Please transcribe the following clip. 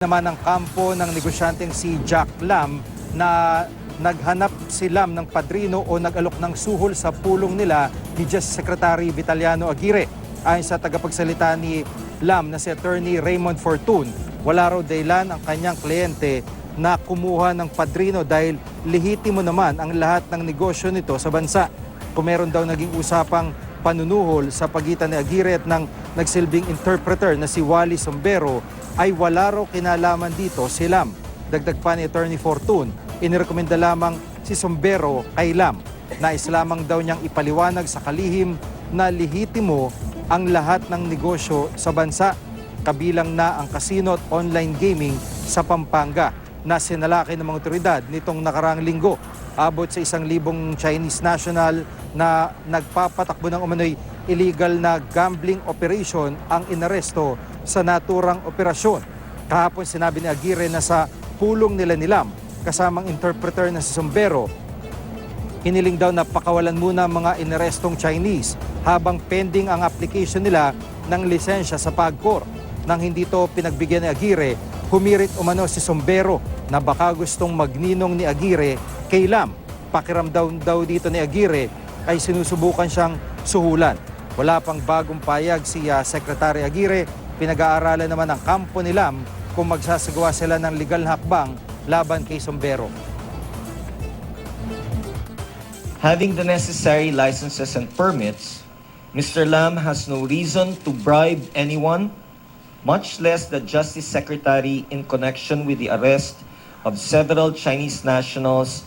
Naman ang kampo ng negosyanteng si Jack Lam na naghanap si Lam ng padrino o nag-alok ng suhol sa pulong nila ni Justice Secretary Vitaliano Aguirre. Ayon sa tagapagsalita ni Lam na si Attorney Raymond Fortun, wala raw dahilan ang kanyang kliyente na kumuha ng padrino dahil lehitimo naman ang lahat ng negosyo nito sa bansa. Kung meron daw naging usapang panunuhol sa pagitan ni Aguirre at ng nagsilbing interpreter na si Wally Sombero, ay wala raw kinalaman dito si Lam. Dagdag pa ni Attorney Fortun, inirekomenda lamang si Sombero kay Lam. Nais lamang daw niyang ipaliwanag sa kalihim na lehitimo ang lahat ng negosyo sa bansa, kabilang na ang casino at online gaming sa Pampanga na sinalaki ng mga otoridad nitong nakaraang linggo. Abot sa 1,000 Chinese national na nagpapatakbo ng umano'y illegal na gambling operation ang inaresto sa naturang operasyon. Kahapon sinabi ni Aguirre na sa pulong nila ni Lam, kasamang interpreter na si Sombero, hiniling daw na pakawalan muna mga inarestong Chinese habang pending ang application nila ng lisensya sa PAGCOR. Nang hindi to pinagbigyan ni Aguirre, humirit umano si Sombero na baka gustong magninong ni Aguirre kay Lam. Pakiramdam daw dito ni Aguirre ay sinusubukan siyang suhulan. Wala pang bagong payag si Secretary Aguirre. Pinag-aaralan naman ang kampo ni Lam kung magsasagawa sila ng legal na hakbang laban kay Sombero. Having the necessary licenses and permits, Mr. Lam has no reason to bribe anyone, much less the Justice Secretary in connection with the arrest of several Chinese nationals